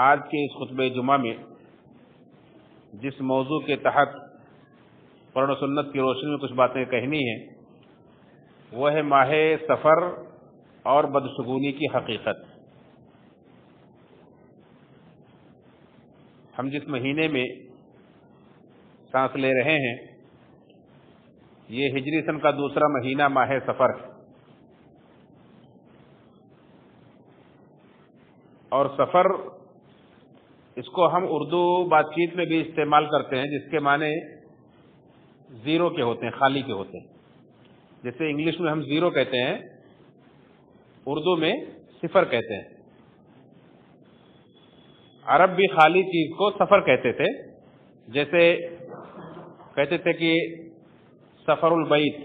آج کے اس خطبہ جمعہ میں جس موضوع کے تحت قرآن و سنت کی روشنی میں کچھ باتیں کہنی ہیں وہ ہے ماہ سفر اور بدشگونی کی حقیقت۔ ہم جس مہینے میں سانس لے رہے ہیں یہ ہجری سن کا دوسرا مہینہ ماہ سفر ہے، اور سفر اس کو ہم اردو بات چیت میں بھی استعمال کرتے ہیں جس کے معنی زیرو کے ہوتے ہیں، خالی کے ہوتے ہیں۔ جیسے انگلش میں ہم زیرو کہتے ہیں، اردو میں صفر کہتے ہیں۔ عرب بھی خالی چیز کو سفر کہتے تھے، جیسے کہتے تھے کہ سفر البیت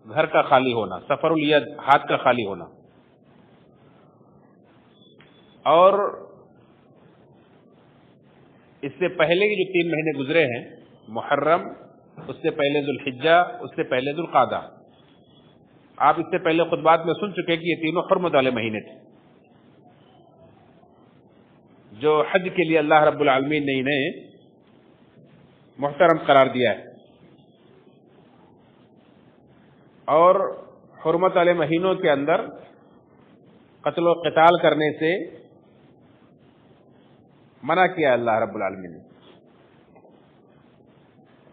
گھر کا خالی ہونا، سفر الید ہاتھ کا خالی ہونا۔ اور اس سے پہلے کے جو 3 مہینے گزرے ہیں، محرم، اس سے پہلے ذوالحجہ، اس سے پہلے ذوالقعدہ، آپ اس سے پہلے خطبات میں سن چکے کہ یہ تینوں حرمت والے مہینے تھے جو حج کے لیے اللہ رب العالمین نے انہیں محترم قرار دیا ہے۔ اور حرمت والے مہینوں کے اندر قتل و قتال کرنے سے منع کیا اللہ رب العالمین نے،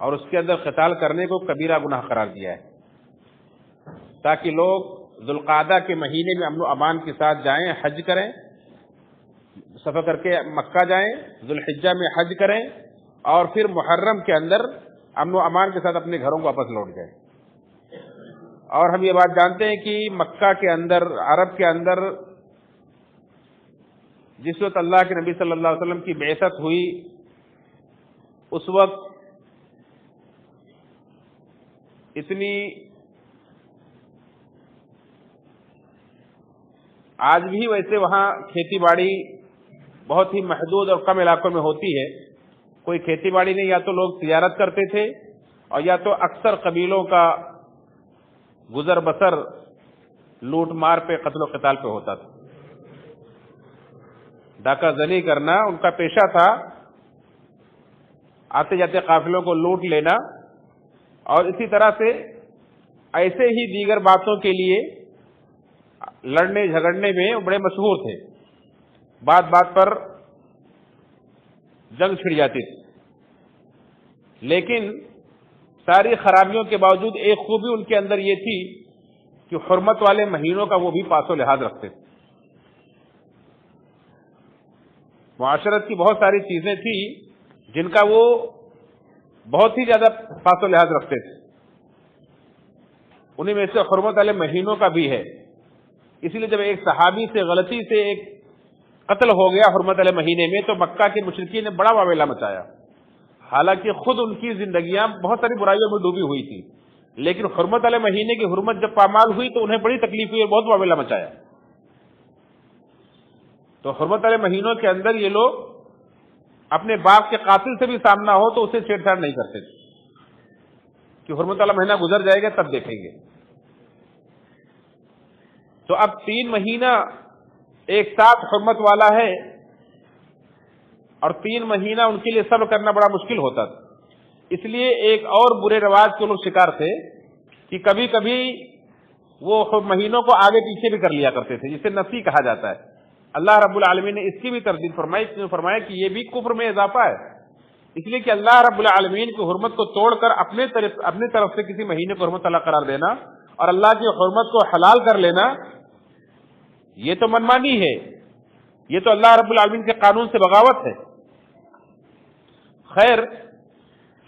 اور اس کے اندر قتال کرنے کو کبیرہ گناہ قرار دیا ہے، تاکہ لوگ ذوالقعدہ کے مہینے میں امن و امان کے ساتھ جائیں، حج کریں، سفر کر کے مکہ جائیں، ذوالحجہ میں حج کریں، اور پھر محرم کے اندر امن و امان کے ساتھ اپنے گھروں کو واپس لوٹ جائیں۔ اور ہم یہ بات جانتے ہیں کہ مکہ کے اندر، عرب کے اندر جس وقت اللہ کے نبی صلی اللہ علیہ وسلم کی بعثت ہوئی اس وقت اتنی، آج بھی ویسے وہاں کھیتی باڑی بہت ہی محدود اور کم علاقوں میں ہوتی ہے، کوئی کھیتی باڑی نہیں، یا تو لوگ تجارت کرتے تھے اور یا تو اکثر قبیلوں کا گزر بسر لوٹ مار پہ، قتل و قتال پہ ہوتا تھا۔ ڈاکہ زنی کرنا ان کا پیشہ تھا، آتے جاتے قافلوں کو لوٹ لینا، اور اسی طرح سے ایسے ہی دیگر باتوں کے لیے لڑنے جھگڑنے میں بڑے مشہور تھے، بات بات پر جنگ چھڑ جاتی تھی۔ لیکن ساری خرابیوں کے باوجود ایک خوبی ان کے اندر یہ تھی کہ حرمت والے مہینوں کا وہ بھی پاس و لحاظ رکھتے تھے۔ معاشرت کی بہت ساری چیزیں تھیں جن کا وہ بہت ہی زیادہ پاس و لحاظ رکھتے تھے، انہیں میں سے حرمت والے مہینوں کا بھی ہے۔ اسی لیے جب ایک صحابی سے غلطی سے ایک قتل ہو گیا حرمت والے مہینے میں تو مکہ کے مشرکین نے بڑا واویلا مچایا، حالانکہ خود ان کی زندگیاں بہت ساری برائیوں میں ڈوبی ہوئی تھی، لیکن حرمت والے مہینے کی حرمت جب پامال ہوئی تو انہیں بڑی تکلیف ہوئی اور بہت واویلا مچایا۔ تو حرمت والے مہینوں کے اندر یہ لوگ اپنے باپ کے قاتل سے بھی سامنا ہو تو اسے چھیڑ چھاڑ نہیں کرتے تھے کہ حرمت والا مہینہ گزر جائے گا تب دیکھیں گے۔ تو اب 3 مہینہ ایک ساتھ حرمت والا ہے، اور 3 مہینہ ان کے لیے صبر کرنا بڑا مشکل ہوتا تھا۔ اس لیے ایک اور برے رواج کے لوگ شکار تھے کہ کبھی کبھی وہ مہینوں کو آگے پیچھے بھی کر لیا کرتے تھے، جسے نسی کہا جاتا ہے۔ اللہ رب العالمین نے اس کی بھی تردید فرمائی، اس نے فرمایا کہ یہ بھی کفر میں اضافہ ہے، اس لیے کہ اللہ رب العالمین کی حرمت کو توڑ کر اپنے طرف سے کسی مہینے کو حرمت اللہ قرار دینا اور اللہ کی حرمت کو حلال کر لینا، یہ تو منمانی ہے، یہ تو اللہ رب العالمین کے قانون سے بغاوت ہے۔ خیر،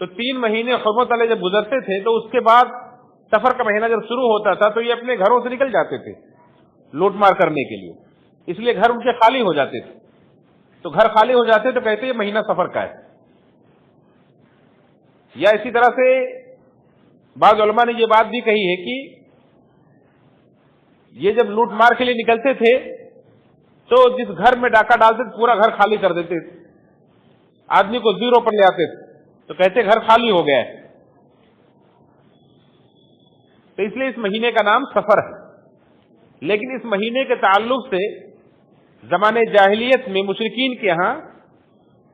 تو 3 مہینے حرمت والے جب گزرتے تھے تو اس کے بعد سفر کا مہینہ جب شروع ہوتا تھا تو یہ اپنے گھروں سے نکل جاتے تھے لوٹ مار کرنے کے لیے، اس لیے گھر ان کے خالی ہو جاتے تھے۔ تو گھر خالی ہو جاتے تو کہتے یہ مہینہ سفر کا ہے۔ یا اسی طرح سے بعض علماء نے یہ بات بھی کہی ہے کہ یہ جب لوٹ مار کے لیے نکلتے تھے تو جس گھر میں ڈاکہ ڈالتے تھے پورا گھر خالی کر دیتے تھے، آدمی کو زیرو پر لے آتے تھے تو کہتے گھر خالی ہو گیا ہے۔ تو اس لیے اس مہینے کا نام سفر ہے۔ لیکن اس مہینے کے تعلق سے زمانے جاہلیت میں مشرکین کے ہاں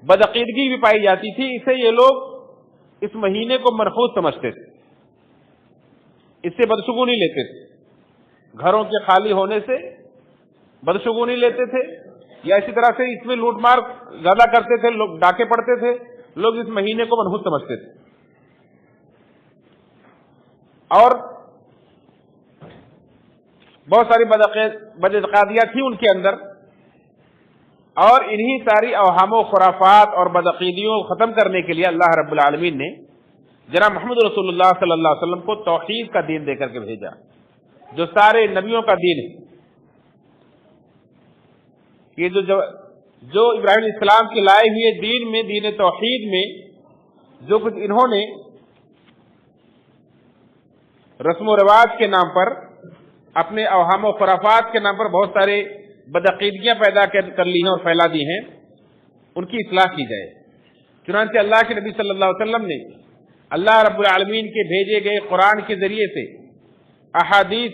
بدعقیدگی بھی پائی جاتی تھی، اسے یہ لوگ اس مہینے کو منحوس سمجھتے تھے، اس سے بدشگونی لیتے تھے، گھروں کے خالی ہونے سے بدشگونی لیتے تھے، یا اسی طرح سے اس میں لوٹ مار زیادہ کرتے تھے، لوگ ڈاکے پڑتے تھے، لوگ اس مہینے کو منحوس سمجھتے تھے. اور بہت ساری بدعقیدیاں تھیں ان کے اندر، اور انہی ساری اوہام و خرافات اور بدعقیدیوں کو ختم کرنے کے لیے اللہ رب العالمین نے جناب محمد رسول اللہ صلی اللہ علیہ وسلم کو توحید کا دین دے کر کے بھیجا، جو سارے نبیوں کا دین ہے. یہ جو ابراہیم علیہ السلام کے لائے ہوئے دین میں، دین توحید میں جو کچھ انہوں نے رسم و رواج کے نام پر، اپنے اوہام و خرافات کے نام پر بہت سارے بدعقیدگیاں پیدا کر لی ہیں اور پھیلا دی ہیں، ان کی اصلاح کی جائے. چنانچہ اللہ کے نبی صلی اللہ علیہ وسلم نے اللہ رب العالمین کے بھیجے گئے قرآن کے ذریعے سے، احادیث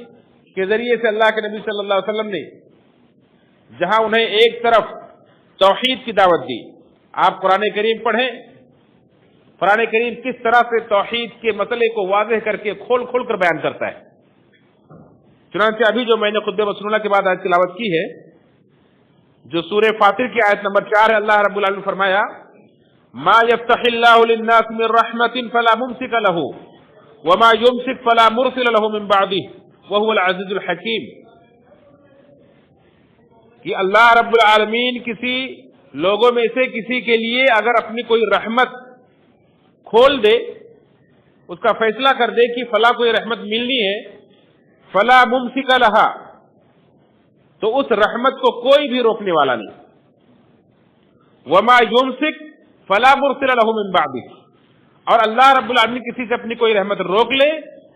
کے ذریعے سے اللہ کے نبی صلی اللہ علیہ وسلم نے جہاں انہیں ایک طرف توحید کی دعوت دی. آپ قرآن کریم پڑھیں، قرآن کریم کس طرح سے توحید کے مسئلے کو واضح کر کے کھول کھول کر بیان کرتا ہے. چنانچہ ابھی جو میں نے خطبہ مسنونہ کے بعد آج تلاوت کی ہے، جو سورہ فاطر کی آیت نمبر 4 ہے، اللہ رب العالمین نے فرمایا ما یفتح اللہ للناس من رحمت فلا ممسک له وما یمسک فلا مرسل له من بعده وهو العزیز الحکیم. کہ اللہ رب العالمین کسی لوگوں میں سے کسی کے لیے اگر اپنی کوئی رحمت کھول دے، اس کا فیصلہ کر دے کہ فلاں کوئی رحمت ملنی ہے، فلا ممسک لہا، تو اس رحمت کو کوئی بھی روکنے والا نہیں. وما یمسک فلا مرسل له من بعدہ، اور اللہ رب العالمین کسی سے اپنی کوئی رحمت روک لے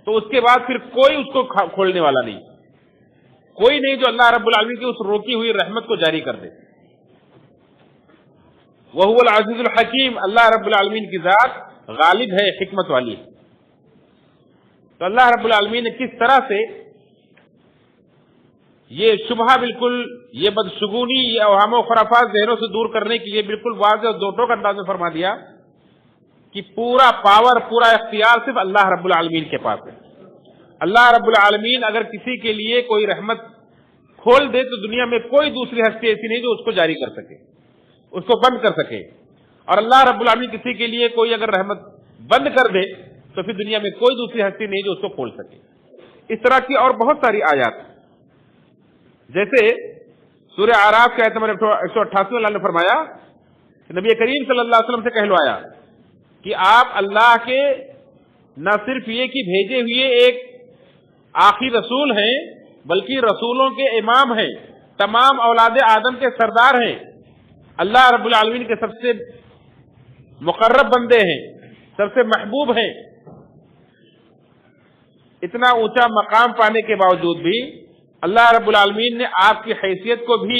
تو اس کے بعد پھر کوئی اس کو کھولنے والا نہیں، کوئی نہیں جو اللہ رب العالمین کی اس روکی ہوئی رحمت کو جاری کر دے. وہو العزیز الحکیم، اللہ رب العالمین کی ذات غالب ہے، حکمت والی ہے. تو اللہ رب العالمین نے کس طرح سے یہ شبہ، بالکل یہ بدشگونی، یہ اوہام و خرافات ذہنوں سے دور کرنے کے لیے بالکل واضح اور دو ٹوک انداز میں فرما دیا کہ پورا پاور، پورا اختیار صرف اللہ رب العالمین کے پاس ہے. اللہ رب العالمین اگر کسی کے لیے کوئی رحمت کھول دے تو دنیا میں کوئی دوسری ہستی ایسی نہیں جو اس کو جاری کر سکے، اس کو بند کر سکے. اور اللہ رب العالمین کسی کے لیے کوئی اگر رحمت بند کر دے تو پھر دنیا میں کوئی دوسری ہستی نہیں جو اس کو کھول سکے. اس طرح کی اور بہت ساری آیات، جیسے سورہ اعراف کی آیت نمبر 188 میں اللہ نے فرمایا کہ نبی کریم صلی اللہ علیہ وسلم سے کہلوایا کہ آپ اللہ کے نہ صرف یہ کہ بھیجے ہوئے ایک آخری رسول ہیں، بلکہ رسولوں کے امام ہیں، تمام اولاد آدم کے سردار ہیں، اللہ رب العالمین کے سب سے مقرب بندے ہیں، سب سے محبوب ہیں. اتنا اونچا مقام پانے کے باوجود بھی اللہ رب العالمین نے آپ کی حیثیت کو بھی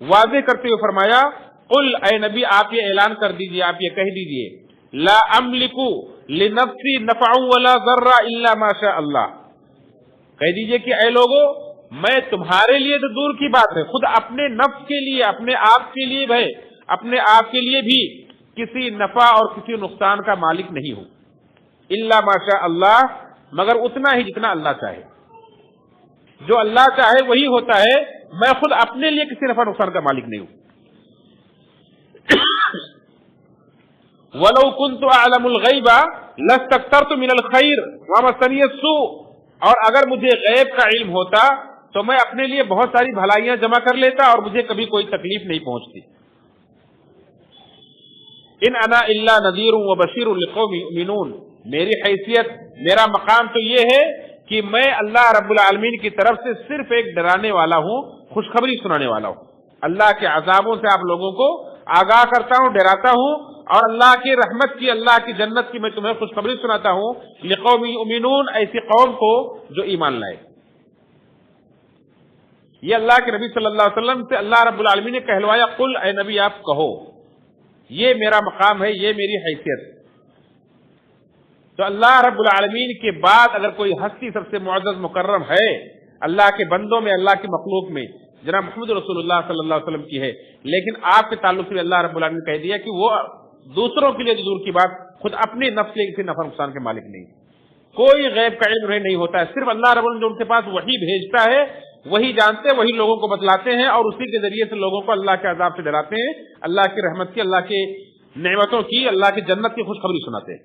واضح کرتے ہوئے فرمایا قل، اے نبی آپ یہ اعلان کر دیجئے، آپ یہ کہہ دیجئے لا املک لنفسی نفعا ولا ضرا الا ما شاء اللہ. کہہ دیجئے کہ اے لوگو، میں تمہارے لیے تو دور کی بات ہے، خود اپنے نفس کے لیے، اپنے آپ کے لیے بھی، اپنے آپ کے لیے بھی کسی نفع اور کسی نقصان کا مالک نہیں ہوں، الا ما شاء اللہ، مگر اتنا ہی جتنا اللہ چاہے. جو اللہ چاہے وہی ہوتا ہے، میں خود اپنے لیے کسی نفع نقصان کا مالک نہیں ہوں. وَلَوْ كُنْتُ أَعْلَمُ الْغَيْبَ لَاسْتَكْثَرْتُ مِنَ الْخَيْرِ وَمَسَّنِيَ السُّوءُ، اور اگر مجھے غیب کا علم ہوتا تو میں اپنے لیے بہت ساری بھلائیاں جمع کر لیتا اور مجھے کبھی کوئی تکلیف نہیں پہنچتی. ان انا الا نذیر وبشیر لقوم یؤمنون، میری حیثیت، میرا مقام تو یہ ہے کہ میں اللہ رب العالمین کی طرف سے صرف ایک ڈرانے والا ہوں، خوشخبری سنانے والا ہوں. اللہ کے عذابوں سے آپ لوگوں کو آگاہ کرتا ہوں، ڈراتا ہوں، اور اللہ کی رحمت کی، اللہ کی جنت کی میں تمہیں خوشخبری سناتا ہوں. لقوم یؤمنون، ایسی قوم کو جو ایمان لائے. یہ اللہ کے نبی صلی اللہ علیہ وسلم سے اللہ رب العالمین نے کہلوایا قل، اے نبی آپ کہو، یہ میرا مقام ہے، یہ میری حیثیت. تو اللہ رب العالمین کے بعد اگر کوئی ہستی سب سے معزز مکرم ہے اللہ کے بندوں میں، اللہ کی مخلوق میں، جناب محمد رسول اللہ صلی اللہ علیہ وسلم کی ہے، لیکن آپ کے تعلق سے اللہ رب العالمین نے کہہ دیا کہ وہ دوسروں کے لیے دور کی بات خود اپنے نفس کے کسی نفع نقصان کے مالک نہیں، کوئی غیب کا علم انہیں نہیں ہوتا ہے، صرف اللہ رب العالمین جو ان کے پاس وحی بھیجتا ہے وہی جانتے، وہی لوگوں کو بتلاتے ہیں، اور اسی کے ذریعے سے لوگوں کو اللہ کے عذاب سے ڈراتے ہیں، اللہ کی رحمت کی، اللہ کے نعمتوں کی، اللہ کی جنت کی خوشخبری سناتے ہیں۔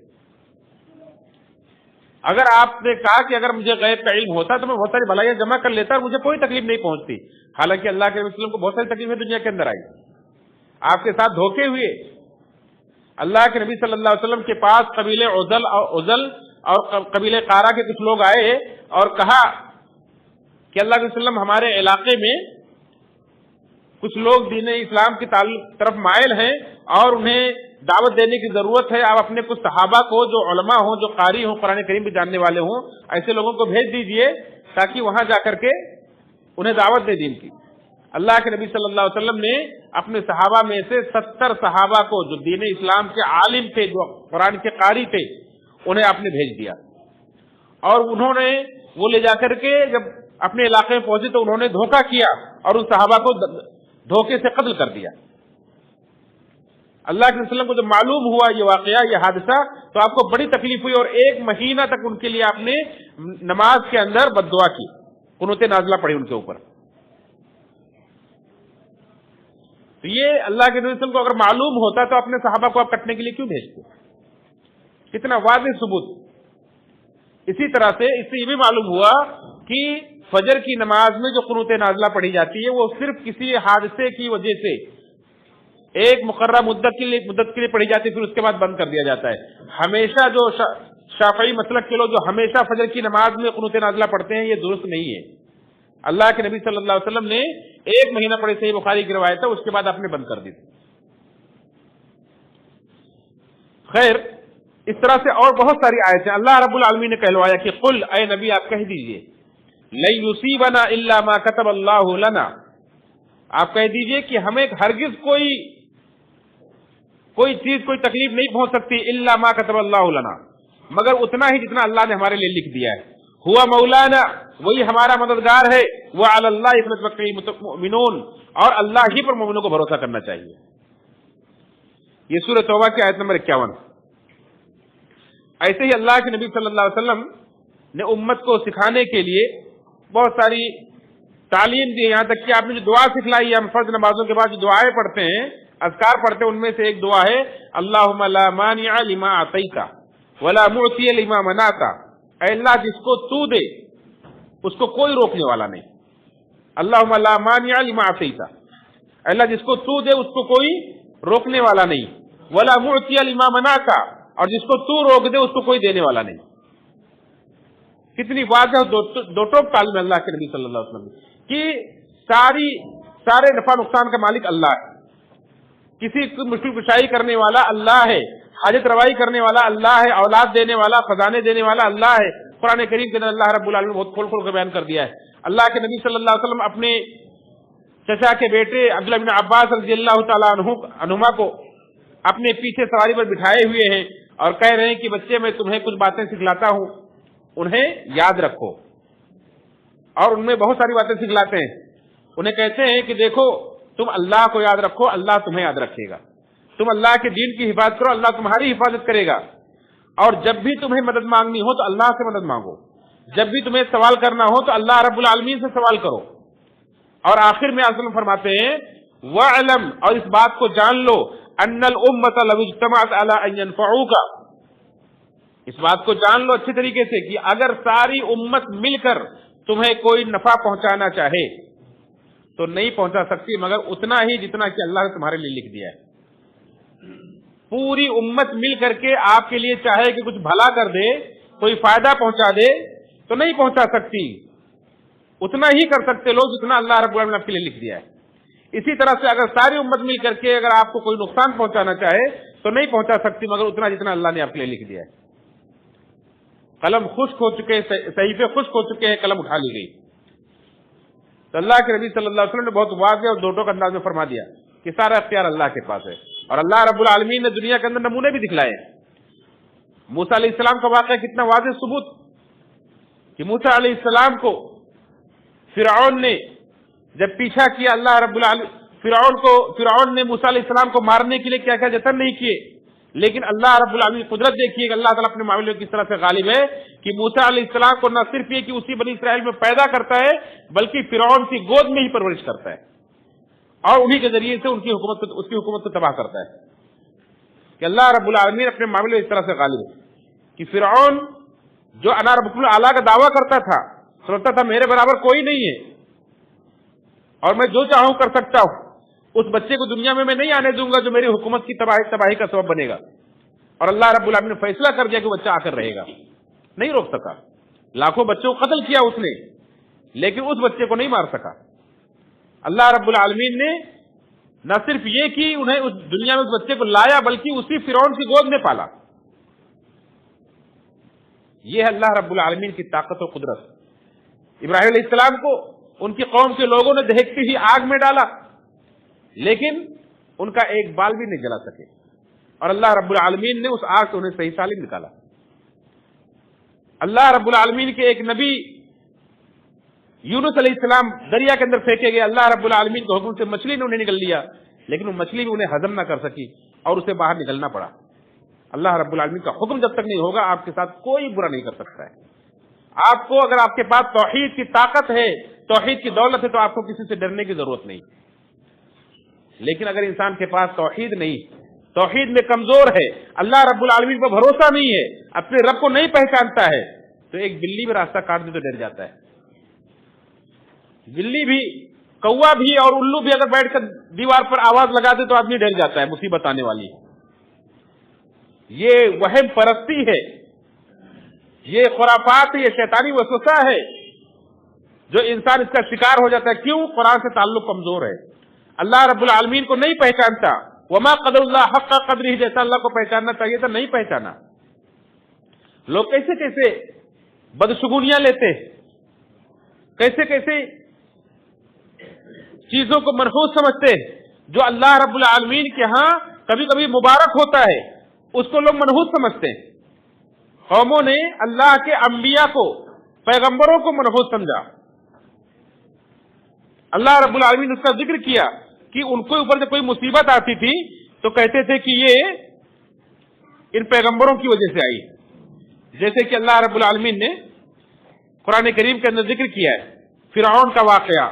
اگر آپ نے کہا کہ اگر مجھے غیب کا علم ہوتا تو میں بہت ساری بھلائیاں جمع کر لیتا اور مجھے کوئی تکلیف نہیں پہنچتی، حالانکہ اللہ کے رسول کو بہت ساری تکلیفیں دنیا کے اندر آئی، آپ کے ساتھ دھوکے ہوئے۔ اللہ کے نبی صلی اللہ علیہ وسلم کے پاس قبیلے عزل اور قبیلے قارا کے کچھ لوگ آئے اور کہا کہ اللہ کے وسلم ہمارے علاقے میں کچھ لوگ دین اسلام کی طرف مائل ہیں اور انہیں دعوت دینے کی ضرورت ہے، آپ اپنے کچھ صحابہ کو جو علماء ہوں، جو قاری ہوں، قرآن کریم بھی جاننے والے ہوں، ایسے لوگوں کو بھیج دیجئے تاکہ وہاں جا کر کے انہیں دعوت دے دین کی۔ اللہ کے نبی صلی اللہ علیہ وسلم نے اپنے صحابہ میں سے 70 صحابہ کو جو دین اسلام کے عالم تھے، جو قرآن کے قاری تھے، انہیں آپ نے بھیج دیا، اور انہوں نے وہ لے جا کر کے جب اپنے علاقے میں پہنچے تو انہوں نے دھوکہ کیا اور ان صحابہ کو دھوکے سے قتل کر دیا۔ اللہ کے وسلم کو جب معلوم ہوا یہ واقعہ، یہ حادثہ، تو آپ کو بڑی تکلیف ہوئی اور 1 مہینہ تک ان کے لیے آپ نے نماز کے اندر بد دعا کی، قنوت نازلہ پڑھی ان کے اوپر۔ تو یہ اللہ کے نبی کو اگر معلوم ہوتا تو اپنے صحابہ کو آپ کٹنے کے لیے کیوں بھیجتے؟ کتنا واضح ثبوت۔ اسی طرح سے اس سے یہ بھی معلوم ہوا کہ فجر کی نماز میں جو قنوت نازلہ پڑھی جاتی ہے وہ صرف کسی حادثے کی وجہ سے ایک مقررہ مدت کے لیے پڑھی جاتی ہے، پھر اس کے بعد بند کر دیا جاتا ہے۔ ہمیشہ جو شافعی مسلک کے لوگ جو ہمیشہ فجر کی نماز میں قنوت نازلہ پڑھتے ہیں، یہ درست نہیں ہے۔ اللہ کے نبی صلی اللہ علیہ وسلم نے 1 مہینہ پڑھی، صحیح بخاری کی روایت ہے، اس کے بعد آپ نے بند کر دی۔ خیر، اس طرح سے اور بہت ساری آیتیں اللہ رب العالمین نے کہلوایا کہ قل، اے نبی آپ کہہ دیجئے، لن یصیبنا الا ما كتب اللہ لنا، آپ کہہ دیجئے کہ ہمیں ہرگز کوئی چیز، کوئی تکلیف نہیں پہنچ سکتی، الا ما كتب اللہ لنا، مگر اتنا ہی جتنا اللہ نے ہمارے لیے لکھ دیا ہے۔ ہوا مولانا، وہی ہمارا مددگار ہے، وعلی اللہ فلیتوکل المؤمنون، اور اللہ ہی پر مومنوں کو بھروسہ کرنا چاہیے۔ یہ سورہ توبہ کی آیت نمبر 51۔ ایسے ہی اللہ کے نبی صلی اللہ علیہ وسلم نے امت کو سکھانے کے لیے بہت ساری تعلیم دی، یہاں تک کہ آپ نے جو دعا سکھلائی ہے، ہم فرض نمازوں کے بعد جو دعائیں پڑھتے ہیں، اذکار پڑھتے ہیں، ان میں سے ایک دعا ہے اللہم لا مانع لما اعطیت ولا معطی لما منعت، اے اللہ جس کو تو دے اس کو کوئی روکنے والا نہیں۔ اللہم لا مانع لما اعطیت، اے اللہ جس کو تو دے اس کو کوئی روکنے والا نہیں، ولا معطی لما منعت، اور جس کو تو روک دے اس کو کوئی دینے والا نہیں۔ کتنی واضح دو ٹوک تعلیم اللہ کے نبی صلی اللہ علیہ وسلم کہ سارے نفع نقصان کا مالک اللہ ہے، کسی کو مشکل کشائی کرنے والا اللہ ہے، حاجت روائی کرنے والا اللہ ہے، اولاد دینے والا، خزانے دینے والا اللہ ہے۔ قرآن کریم کے اندر اللہ رب العالمین بہت کھول کھول کر بیان کر دیا ہے۔ اللہ کے نبی صلی اللہ علیہ وسلم اپنے چچا کے بیٹے عبداللہ بن عباس رضی اللہ تعالیٰ عنہما کو اپنے پیچھے سواری پر بٹھائے ہوئے ہیں اور کہہ رہے ہیں کہ بچے میں تمہیں کچھ باتیں سکھلاتا ہوں، انہیں یاد رکھو، اور ان میں بہت ساری باتیں سکھلاتے ہیں۔ انہیں کہتے ہیں کہ دیکھو تم اللہ کو یاد رکھو، اللہ تمہیں یاد رکھے گا، تم اللہ کے دین کی حفاظت کرو، اللہ تمہاری حفاظت کرے گا، اور جب بھی تمہیں مدد مانگنی ہو تو اللہ سے مدد مانگو، جب بھی تمہیں سوال کرنا ہو تو اللہ رب العالمین سے سوال کرو۔ اور آخر میں اعظم فرماتے ہیں وَاعْلَمْ، اور اس بات کو جان لو، أَنَّ الْأُمَّةَ لَوْ اجْتَمَعَتْ عَلَىٰ أَن يَنفَعُوكَ، اس بات کو جان لو اچھی طریقے سے کہ اگر ساری امت مل کر تمہیں کوئی نفع پہنچانا چاہے تو نہیں پہنچا سکتی مگر اتنا ہی جتنا کہ اللہ نے تمہارے لیے لکھ دیا ہے۔ پوری امت مل کر کے آپ کے لیے چاہے کہ کچھ بھلا کر دے، کوئی فائدہ پہنچا دے تو نہیں پہنچا سکتی، اتنا ہی کر سکتے لوگ جتنا اللہ رب العالمین نے آپ کے لیے لکھ دیا ہے۔ اسی طرح سے اگر ساری امت مل کر کے اگر آپ کو کوئی نقصان پہنچانا چاہے تو نہیں پہنچا سکتی مگر اتنا جتنا اللہ نے آپ کے لیے لکھ دیا ہے۔ قلم خشک ہو چکے، صحیفے خشک ہو چکے ہیں، قلم اٹھا لی گئی۔ تو اللہ کے نبی صلی اللہ علیہ وسلم نے بہت واضح اور دو ٹوک انداز میں فرما دیا کہ سارا اختیار اللہ کے پاس ہے، اور اللہ رب العالمین نے دنیا کے اندر نمونے بھی دکھلائے ہیں۔ موسیٰ علیہ السلام کا واقعہ کتنا واضح ثبوت کہ موسیٰ علیہ السلام کو فرعون نے جب پیچھا کیا اللہ رب العالمین فرعون نے موسیٰ علیہ السلام کو مارنے کے لیے کیا کیا جتن نہیں کیے، لیکن اللہ رب العالمین قدرت دیکھیے کہ اللہ تعالیٰ اپنے معاملے میں کس طرح سے غالب ہے کہ موسیٰ علیہ السلام کو نہ صرف یہ کہ اسی بنی اسرائیل میں پیدا کرتا ہے بلکہ فرعون کی گود میں ہی پرورش کرتا ہے اور انہی کے ذریعے سے اس کی حکومت کو تباہ کرتا ہے کہ اللہ رب العالمین اپنے معاملے میں اس طرح سے غالب ہے کہ فرعون جو انا ربکم الاعلیٰ کا دعویٰ کرتا تھا، سمجھتا تھا میرے برابر کوئی نہیں ہے اور میں جو چاہوں کر سکتا ہوں، اس بچے کو دنیا میں نہیں آنے دوں گا جو میری حکومت کی تباہی کا سبب بنے گا، اور اللہ رب العالمین نے فیصلہ کر دیا کہ بچہ آ کر رہے گا، نہیں روک سکا، لاکھوں بچوں کو قتل کیا اس نے لیکن اس بچے کو نہیں مار سکا۔ اللہ رب العالمین نے نہ صرف یہ کہ انہیں اس دنیا میں اس بچے کو لایا بلکہ اسی فرعون کی گود میں پالا۔ یہ ہے اللہ رب العالمین کی طاقت و قدرت۔ ابراہیم علیہ السلام کو ان کی قوم کے لوگوں نے دہکتی ہوئی آگ میں ڈالا لیکن ان کا ایک بال بھی نہیں جلا سکے، اور اللہ رب العالمین نے اس آگ سے انہیں صحیح سالم نکالا۔ اللہ رب العالمین کے ایک نبی یونس علیہ السلام دریا کے اندر پھینکے گئے، اللہ رب العالمین کے حکم سے مچھلی نے انہیں نگل لیا لیکن وہ مچھلی بھی انہیں ہضم نہ کر سکی اور اسے باہر نکلنا پڑا۔ اللہ رب العالمین کا حکم جب تک نہیں ہوگا آپ کے ساتھ کوئی برا نہیں کر سکتا ہے۔ آپ کو اگر آپ کے پاس توحید کی طاقت ہے، توحید کی دولت ہے، تو آپ کو کسی سے ڈرنے کی ضرورت نہیں، لیکن اگر انسان کے پاس توحید نہیں، توحید میں کمزور ہے، اللہ رب العالمین پر بھروسہ نہیں ہے، اپنے رب کو نہیں پہچانتا ہے، تو ایک بلی بھی راستہ کاٹ دے تو ڈر جاتا ہے۔ بلی بھی، کوا بھی اور الو بھی اگر بیٹھ کر دیوار پر آواز لگا دے تو آدمی ڈر جاتا ہے، مصیبت آنے والی ہے۔ یہ وہم پرستی ہے، یہ خرافات ہے، یہ شیطانی وسوسہ ہے جو انسان اس کا شکار ہو جاتا ہے۔ کیوں؟ قرآن سے تعلق کمزور ہے، اللہ رب العالمین کو نہیں پہچانتا۔ وما قدر اللہ حق قدرہ، جیسا اللہ کو پہچاننا چاہیے تھا نہیں پہچانا۔ لوگ کیسے کیسے بدشگونیاں لیتے، کیسے کیسے چیزوں کو منحوس سمجھتے، جو اللہ رب العالمین کے ہاں کبھی کبھی مبارک ہوتا ہے اس کو لوگ منحوس سمجھتے ہیں۔ قوموں نے اللہ کے انبیاء کو، پیغمبروں کو منحوس سمجھا۔ اللہ رب العالمین نے اس کا ذکر کیا کہ ان کے اوپر جب کوئی مصیبت آتی تھی تو کہتے تھے کہ یہ ان پیغمبروں کی وجہ سے آئی، جیسے کہ اللہ رب العالمین نے قرآن کریم کے اندر ذکر کیا ہے فرعون کا واقعہ،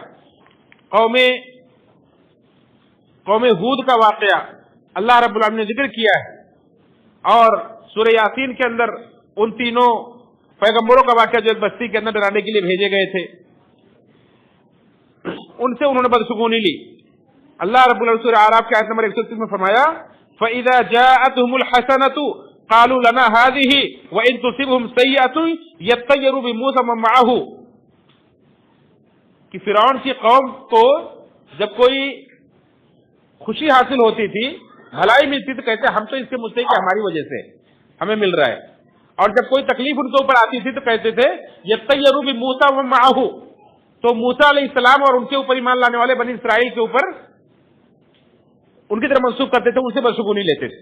قوم ہود کا واقعہ اللہ رب العالمین نے ذکر کیا ہے، اور سورہ یاسین کے اندر ان تینوں پیغمبروں کا واقعہ جو ایک بستی کے اندر ڈرانے کے لیے بھیجے گئے تھے، ان سے انہوں نے بدشگونی لی۔ اللہ رب العالمین سورہ اعراف کی آیت نمبر 130 میں فرمایا فَإِذَا جَاءَتْهُمُ الْحَسَنَةُ قَالُوا لَنَا هَذِهِ وَإِن تُصِبْهُمْ سَيِّئَةٌ يَطَّيَّرُوا بِمُوسَىٰ وَمَن مَّعَهُ، کہ فرعون کی قوم کو جب کوئی خوشی حاصل ہوتی تھی، بھلائی ملتی تو کہتے ہم تو اس کے مستحق کہ ہماری وجہ سے ہمیں مل رہا ہے، اور جب کوئی تکلیف ان کے اوپر آتی تھی تو کہتے تھے یَطَّيَّرُوا بِمُوسَىٰ وَمَن مَّعَهُ، تو موسیٰ علیہ السلام اور ان کے اوپر ایمان لانے والے بنی اسرائیل کے اوپر ان کی طرف منسوخ کرتے تھے، ان سے بدشگونی لیتے تھے،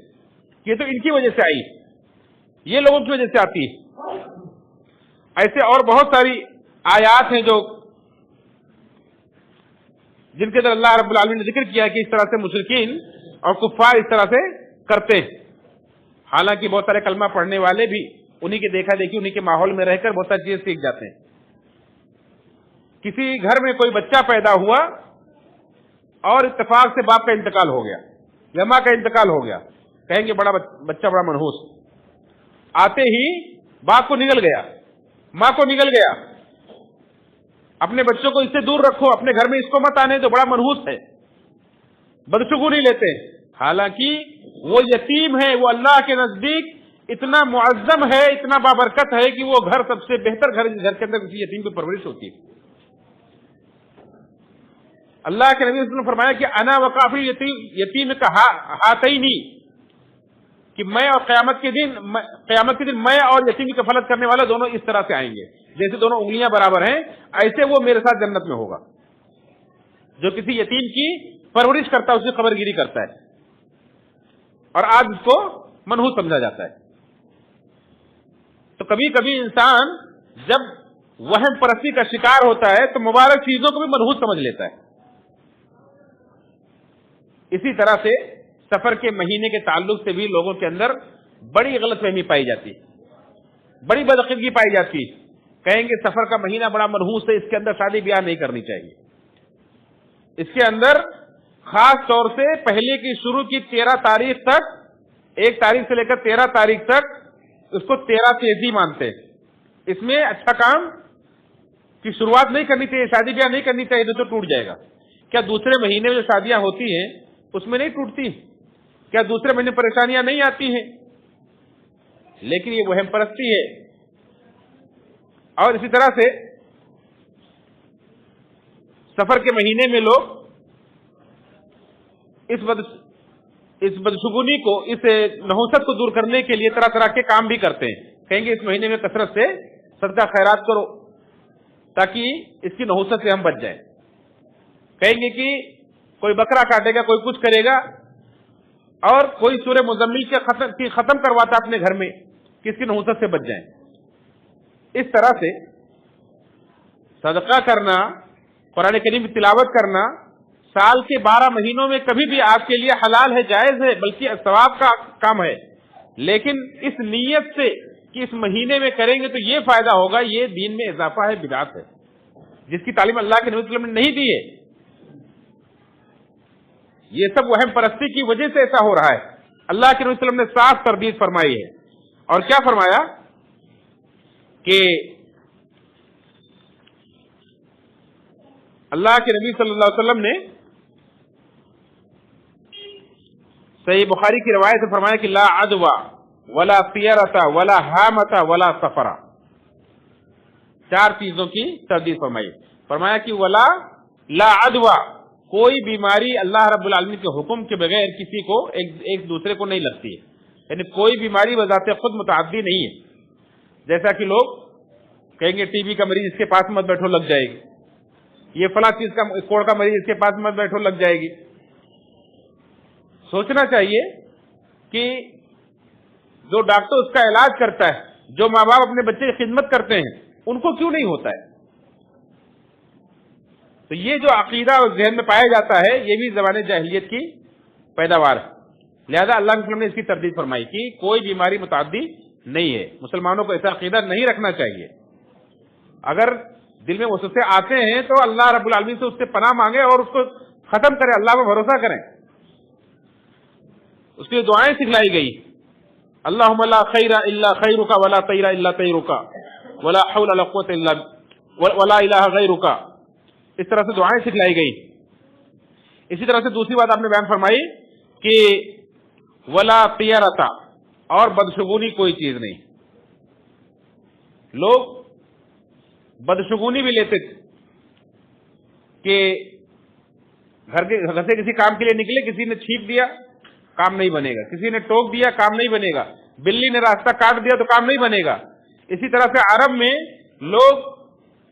یہ تو ان کی وجہ سے آئی، یہ لوگوں کی وجہ سے آتی ہے۔ ایسے اور بہت ساری آیات ہیں جو جن کے اندر اللہ رب العالمین نے ذکر کیا کہ اس طرح سے مشرکین اور کفار اس طرح سے کرتے ہیں۔ حالانکہ بہت سارے کلمہ پڑھنے والے بھی انہی کے دیکھا دیکھی، انہی کے ماحول میں رہ کر بہت ساری چیزیں سیکھ جاتے ہیں۔ کسی گھر میں کوئی بچہ پیدا ہوا اور اتفاق سے باپ کا انتقال ہو گیا یا ماں کا انتقال ہو گیا، کہیں گے بڑا بچہ بڑا منحوس، آتے ہی باپ کو نگل گیا، ماں کو نگل گیا، اپنے بچوں کو اس سے دور رکھو، اپنے گھر میں اس کو مت آنے دو، بڑا منحوس ہے، بدشگونی لیتے ہیں۔ حالانکہ وہ یتیم ہے، وہ اللہ کے نزدیک اتنا معظم ہے، اتنا بابرکت ہے کہ وہ گھر سب سے بہتر گھر جس گھر کے اندر کسی یتیم کی پرورش ہوتی ہے۔ اللہ کے نبی صلی اللہ علیہ وسلم نے فرمایا کہ انا وقافی یتیم کا ہاتینی، کہ میں اور قیامت کے دن میں اور یتیم کی کفالت کرنے والا دونوں اس طرح سے آئیں گے، جیسے دونوں انگلیاں برابر ہیں ایسے وہ میرے ساتھ جنت میں ہوگا۔ جو کسی یتیم کی پرورش کرتا ہے، اس کی خبر گیری کرتا ہے، اور آج اس کو منحوس سمجھا جاتا ہے۔ تو کبھی کبھی انسان جب وہم پرستی کا شکار ہوتا ہے تو مبارک چیزوں کو بھی منحوس سمجھ لیتا ہے۔ اسی طرح سے سفر کے مہینے کے تعلق سے بھی لوگوں کے اندر بڑی غلط فہمی پائی جاتی ہے، بڑی بدعقیدگی پائی جاتی ہے. کہیں گے سفر کا مہینہ بڑا منحوس ہے، اس کے اندر شادی بیاہ نہیں کرنی چاہیے. اس کے اندر خاص طور سے پہلے کی شروع کی 13 تاریخ تک، 1 تاریخ سے لے کر 13 تاریخ تک اس کو 13 تیزی مانتے ہیں. اس میں اچھا کام کی شروعات نہیں کرنی چاہیے، شادی بیاہ نہیں کرنی چاہیے، تو ٹوٹ جائے گا. کیا دوسرے مہینے میں جو شادیاں ہوتی ہیں اس میں نہیں ٹوٹتی؟ کیا دوسرے مہینے پریشانیاں نہیں آتی ہیں؟ لیکن یہ وہم پرستی ہے. اور اسی طرح سے سفر کے مہینے میں لوگ اس بدشگونی کو، اس نحوست کو دور کرنے کے لیے طرح طرح کے کام بھی کرتے ہیں. کہیں گے اس مہینے میں کثرت سے صدقہ خیرات کرو تاکہ اس کی نحوست سے ہم بچ جائیں. کہیں گے کہ کوئی بکرا کاٹے گا، کوئی کچھ کرے گا، اور کوئی سورہ مزمل کی ختم کرواتا اپنے گھر میں کہ اس کی نحوست سے بچ جائیں. اس طرح سے صدقہ کرنا، قرآن کریم کی تلاوت کرنا سال کے 12 مہینوں میں کبھی بھی آپ کے لیے حلال ہے، جائز ہے، بلکہ ثواب کا کام ہے. لیکن اس نیت سے کہ اس مہینے میں کریں گے تو یہ فائدہ ہوگا، یہ دین میں اضافہ ہے، بدعت ہے، جس کی تعلیم اللہ کے نبی صلی اللہ علیہ وسلم نے نہیں دی ہے. یہ سب وہم پرستی کی وجہ سے ایسا ہو رہا ہے. اللہ کے نبی صلی اللہ علیہ وسلم نے صاف تردید فرمائی ہے. اور کیا فرمایا کہ اللہ کے نبی صلی اللہ علیہ وسلم نے صحیح بخاری کی روایت سے فرمایا کہ لا عدوى ولا طیرۃ ولا حامۃ ولا سفر. 4 چیزوں کی تردید فرمائی. فرمایا کہ ولا لا عدوى، کوئی بیماری اللہ رب العالمین کے حکم کے بغیر کسی کو ایک دوسرے کو نہیں لگتی ہے. یعنی کوئی بیماری بذات خود متعدی نہیں ہے. جیسا کہ لوگ کہیں گے ٹی بی کا مریض اس کے پاس مت بیٹھو لگ جائے گی، یہ فلاں چیز کا کوڑ کا مریض اس کے پاس مت بیٹھو لگ جائے گی. سوچنا چاہیے کہ جو ڈاکٹر اس کا علاج کرتا ہے، جو ماں باپ اپنے بچے کی خدمت کرتے ہیں، ان کو کیوں نہیں ہوتا ہے؟ تو یہ جو عقیدہ اور ذہن میں پایا جاتا ہے یہ بھی زمانے جاہلیت کی پیداوار ہے. لہذا اللہ کے وسلم نے اس کی تردید فرمائی کہ کوئی بیماری متعدی نہیں ہے. مسلمانوں کو ایسا عقیدہ نہیں رکھنا چاہیے. اگر دل میں وسوسے آتے ہیں تو اللہ رب العالمین سے اس سے پناہ مانگے اور اس کو ختم کریں، اللہ پر بھروسہ کریں. اس کی دعائیں سکھلائی گئی، اللہم لا خیر الا خیرک ولا طیر الا طیرک ولا حول ولا قوت الا ولا الہ غیرک. اس طرح سے دعائیں سکھلائی گئی. اسی طرح سے دوسری بات آپ نے بیان فرمائی کہ ولا طیرۃ، اور بدشگونی کوئی چیز نہیں. لوگ بدشگونی بھی لیتے تھے کہ گھر سے کسی کام کے لیے نکلے، کسی نے چھینک دیا کام نہیں بنے گا، کسی نے ٹوک دیا کام نہیں بنے گا، بلی نے راستہ کاٹ دیا تو کام نہیں بنے گا. اسی طرح سے عرب میں لوگ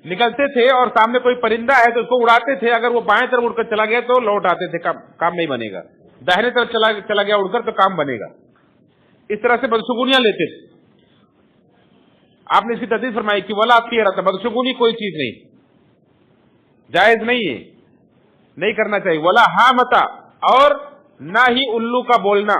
نکلتے تھے اور سامنے کوئی پرندہ ہے تو اس کو اڑاتے تھے، اگر وہ بائیں طرف اڑ کر چلا گیا تو لوٹ آتے تھے، کام نہیں بنے گا. داہنے طرف چلا گیا اڑ کر تو کام بنے گا. اس طرح سے بدشگونیاں لیتے تھے. آپ نے اس کی تردید فرمائی کہ ولا طیرۃ، بدشگونی کوئی چیز نہیں، جائز نہیں ہے، نہیں کرنا چاہیے. ولا حامۃ، اور نہ ہی الو کا بولنا،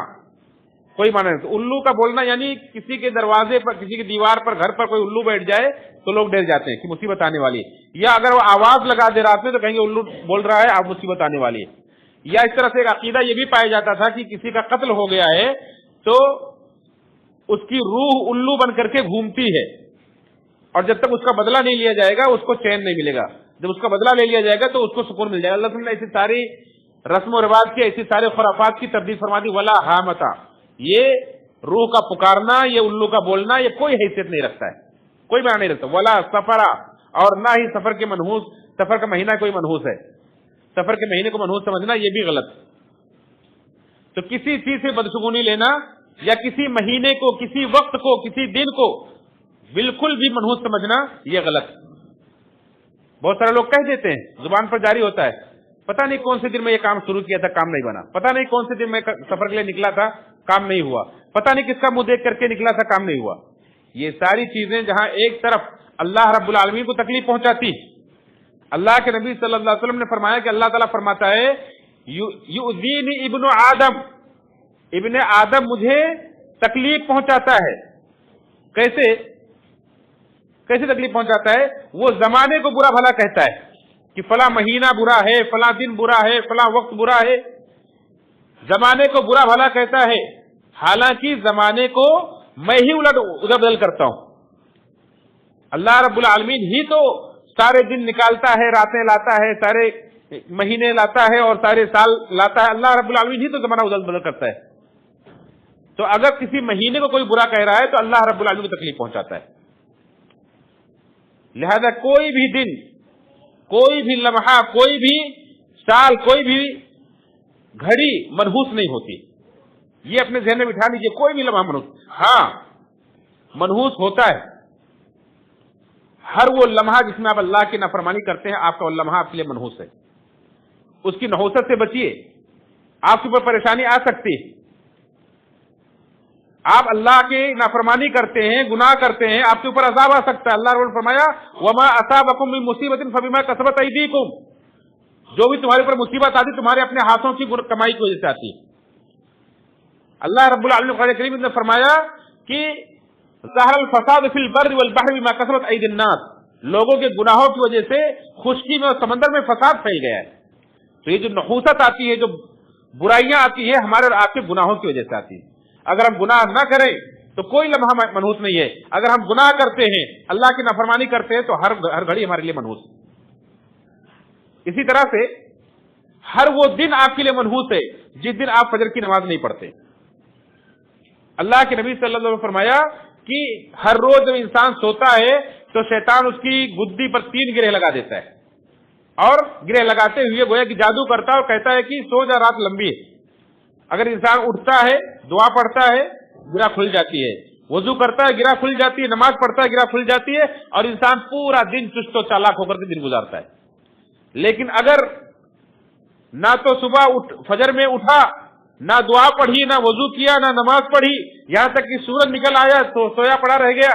کوئی معنی نہیں. الو کا بولنا یعنی کسی کے دروازے پر، کسی کی دیوار پر، گھر پر کوئی الو بیٹھ جائے تو لوگ ڈر جاتے ہیں کہ مصیبت آنے والی ہے. یا اگر وہ آواز لگا دے رات میں تو کہیں گے الو بول رہا ہے، اب مصیبت آنے والی ہے. یا اس طرح سے ایک عقیدہ یہ بھی پایا جاتا تھا کہ کسی کا قتل ہو گیا ہے تو اس کی روح الو بن کر کے گھومتی ہے، اور جب تک اس کا بدلہ نہیں لیا جائے گا اس کو چین نہیں ملے گا. جب اس کا بدلہ لے لیا جائے گا تو اس کو سکون مل جائے گا. اللہ تعالیٰ نے ایسی ساری رسم و رواج کی، ایسی سارے خرافات کی تردید فرما دی. ولا حامۃ، یہ روح کا پکارنا، یہ الو کا بولنا، یہ کوئی حیثیت نہیں رکھتا ہے، کوئی معنی نہیں رکھتا. ولا سفر، اور نہ ہی سفر کے منحوس، سفر کا مہینہ کوئی منحوس ہے. سفر کے مہینے کو منحوس سمجھنا یہ بھی غلط. تو کسی چیز سے بدشگونی لینا یا کسی مہینے کو، کسی وقت کو، کسی دن کو بالکل بھی منحوس سمجھنا یہ غلط. بہت سارے لوگ کہہ دیتے ہیں، زبان پر جاری ہوتا ہے، پتہ نہیں کون سے دن میں یہ کام شروع کیا تھا کام نہیں بنا، پتہ نہیں کون سے دن میں سفر کے لیے نکلا تھا کام نہیں ہوا، پتہ نہیں کس کا منہ دیکھ کر کے نکلا تھا کام نہیں ہوا. یہ ساری چیزیں جہاں ایک طرف اللہ رب العالمین کو تکلیف پہنچاتی. اللہ کے نبی صلی اللہ علیہ وسلم نے فرمایا کہ اللہ تعالیٰ فرماتا ہے یؤذینی ابن آدم، ابن آدم مجھے تکلیف پہنچاتا ہے۔ کیسے تکلیف پہنچاتا ہے؟ وہ زمانے کو برا بھلا کہتا ہے کہ فلاں مہینہ برا ہے، فلاں دن برا ہے، فلاں وقت برا ہے، زمانے کو برا بھلا کہتا ہے، حالانکہ زمانے کو میں ہی ادھر بدل کرتا ہوں۔ اللہ رب العالمین ہی تو سارے دن نکالتا ہے، راتیں لاتا ہے، سارے مہینے لاتا ہے اور سارے سال لاتا ہے۔ اللہ رب العالمین ہی تو زمانہ ادھر بدل کرتا ہے۔ تو اگر کسی مہینے کو کوئی برا کہہ رہا ہے تو اللہ رب العالمین کو تکلیف پہنچاتا ہے۔ لہذا کوئی بھی دن، کوئی بھی لمحہ، کوئی بھی سال، کوئی بھی گھڑی منحوس نہیں ہوتی۔ یہ اپنے ذہن میں بٹھا لیجیے، کوئی بھی لمحہ منحوس، ہاں منحوس ہوتا ہے۔ ہر وہ لمحہ جس میں آپ اللہ کی نافرمانی کرتے ہیں، آپ کا وہ لمحہ آپ کے لیے منحوس ہے۔ اس کی نحوست سے بچیے، آپ کے اوپر پریشانی آ سکتی ہے۔ آپ اللہ کی نافرمانی کرتے ہیں، گناہ کرتے ہیں، آپ کے اوپر عذاب آ سکتا ہے۔ اللہ رب نے فرمایا وما اصابکم من مصیبت فبما کسبت ایدیکم، جو بھی تمہارے اوپر مصیبت آتی تمہارے اپنے ہاتھوں کی کمائی کی وجہ سے آتی ہے۔ اللہ رب العالمین قرآن کریم نے فرمایا کہ ظہر الفساد فی البر والبحر بما کسبت ایدی الناس، لوگوں کے گناہوں کی وجہ سے خشکی میں اور سمندر میں فساد پھیل گیا ہے۔ تو یہ جو نحوست آتی ہے، جو برائیاں آتی ہیں، ہمارے اور آپ کے گناہوں کی وجہ سے آتی ہے۔ اگر ہم گناہ نہ کریں تو کوئی لمحہ منحوس نہیں ہے، اگر ہم گناہ کرتے ہیں، اللہ کی نافرمانی کرتے ہیں، تو ہر گھڑی ہمارے لیے منحوس ہے۔ اسی طرح سے ہر وہ دن آپ کے لیے منحوس ہے جس دن آپ فجر کی نماز نہیں پڑھتے۔ اللہ کے نبی صلی اللہ علیہ وسلم نے فرمایا کہ ہر روز جب انسان سوتا ہے تو شیطان اس کی گدی پر 3 گرہ لگا دیتا ہے، اور گرہ لگاتے ہوئے گویا کہ جادو کرتا ہے اور کہتا ہے کہ سو جا، رات لمبی ہے۔ اگر انسان اٹھتا ہے، دعا پڑھتا ہے، گرہ کھل جاتی ہے، وضو کرتا ہے، گرہ کھل جاتی ہے، نماز پڑھتا ہے، گرہ کھل جاتی ہے، اور انسان پورا دن چست و چالاک ہو کر کے دن گزارتا ہے۔ لیکن اگر نہ تو صبح فجر میں اٹھا، نہ دعا پڑھی، نہ وضو کیا، نہ نماز پڑھی، یہاں تک کہ سورج نکل آیا تو سویا پڑا رہ گیا،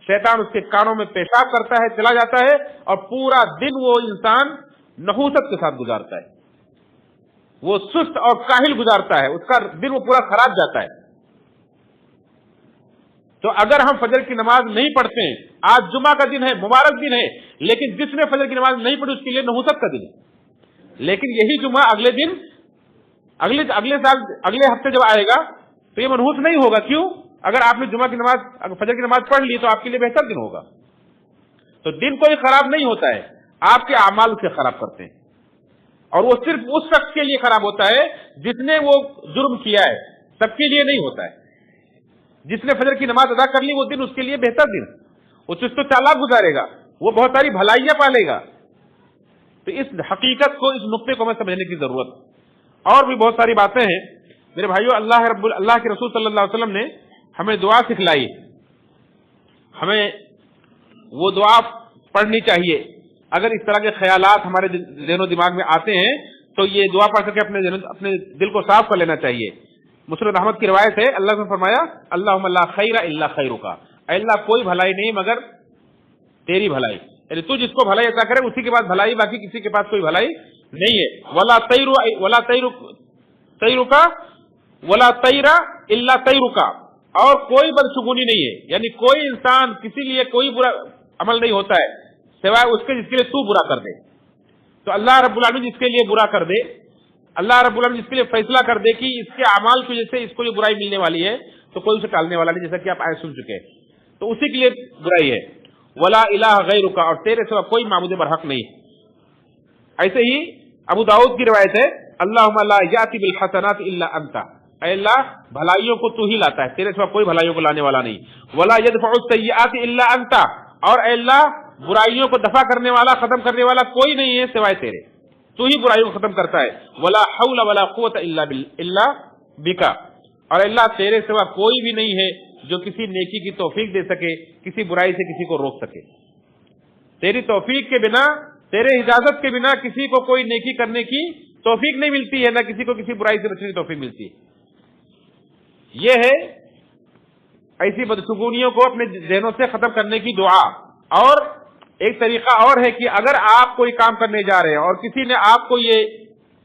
شیطان اس کے کانوں میں پیشاب کرتا ہے، چلا جاتا ہے، اور پورا دن وہ انسان نحوست کے ساتھ گزارتا ہے، وہ سست اور کاہل گزارتا ہے، اس کا دن وہ پورا خراب جاتا ہے۔ تو اگر ہم فجر کی نماز نہیں پڑھتے ہیں، آج جمعہ کا دن ہے، مبارک دن ہے، لیکن جس نے فجر کی نماز نہیں پڑھی اس کے لیے نحوست کا دن ہے۔ لیکن یہی جمعہ اگلے دن، اگلے سال، اگلے ہفتے جب آئے گا تو یہ منحوس نہیں ہوگا۔ کیوں؟ اگر آپ نے جمعہ کی نماز، فجر کی نماز پڑھ لی تو آپ کے لیے بہتر دن ہوگا۔ تو دن کوئی خراب نہیں ہوتا ہے، آپ کے اعمال سے خراب کرتے ہیں، اور وہ صرف اس شخص کے لیے خراب ہوتا ہے جس نے وہ جرم کیا ہے، سب کے لیے نہیں ہوتا ہے۔ جس نے فجر کی نماز ادا کر لی وہ دن اس کے لیے بہتر دن، وہ چست و چالاک گزارے گا، وہ بہت ساری بھلائیاں پالے گا۔ تو اس حقیقت کو، اس نقطے کو ہمیں سمجھنے کی ضرورت۔ اور بھی بہت ساری باتیں ہیں میرے بھائیو۔ اللہ کے رسول صلی اللہ علیہ وسلم نے ہمیں دعا سکھلائی، ہمیں وہ دعا پڑھنی چاہیے۔ اگر اس طرح کے خیالات ہمارے ذہن و دماغ میں آتے ہیں تو یہ دعا پڑھ کر کے اپنے دل کو صاف کر لینا چاہیے۔ مسند احمد کی روایت ہے، اللہ نے فرمایا اللہم لا خیر الا خیرک، اے اللہ کوئی بھلائی نہیں مگر تیری بھلائی، یعنی تو جس کو بھلائی عطا کرے اسی کے پاس بھلائی، باقی کسی کے پاس کوئی بھلائی نہیں ہے۔ ولا طیر الا طیرک، اور کوئی بدشگونی نہیں ہے، یعنی کوئی انسان کسی لیے کوئی برا عمل نہیں ہوتا ہے سوائے اس کے جس کے لیے تو برا کر دے۔ تو اللہ رب العالمین جس کے لیے برا کر دے، اللہ رب العالمین جس کے لیے فیصلہ کر دے کہ اس کے اعمال کی وجہ سے اس کو یہ برائی ملنے والی ہے، تو کوئی اسے ٹالنے والا نہیں، جیسا کہ آپ آئے سن چکے ہیں، تو اسی کے لیے برائی ہے۔ ولا الہ غیرک، اور تیرے سوا کوئی معبود برحق نہیں۔ ایسے ہی ابو داؤد کی روایت ہے اللہم لا یاتی بالحسنات الا انت، اے اللہ بھلائیوں کو تو ہی لاتا ہے، تیرے سوا کوئی بھلائیوں کو لانے والا نہیں۔ ولا یدفع السیئات الا انت، اور اے اللہ برائیوں کو دفع کرنے والا، ختم کرنے والا کوئی نہیں ہے سوائے تیرے، تو ہی برائیوں کو ختم کرتا ہے۔ ولا حول ولا قوت الا بک، اور اللہ تیرے سوا کوئی بھی نہیں ہے جو کسی نیکی کی توفیق دے سکے، کسی برائی سے کسی کو روک سکے۔ تیری توفیق کے بنا، تیرے اجازت کے بنا کسی کو کوئی نیکی کرنے کی توفیق نہیں ملتی ہے، نہ کسی کو کسی برائی سے بچنے کی توفیق ملتی ہے۔ یہ ہے ایسی بدشگونیوں کو اپنے ذہنوں سے ختم کرنے کی دعا۔ اور ایک طریقہ اور ہے کہ اگر آپ کوئی کام کرنے جا رہے ہیں اور کسی نے آپ کو یہ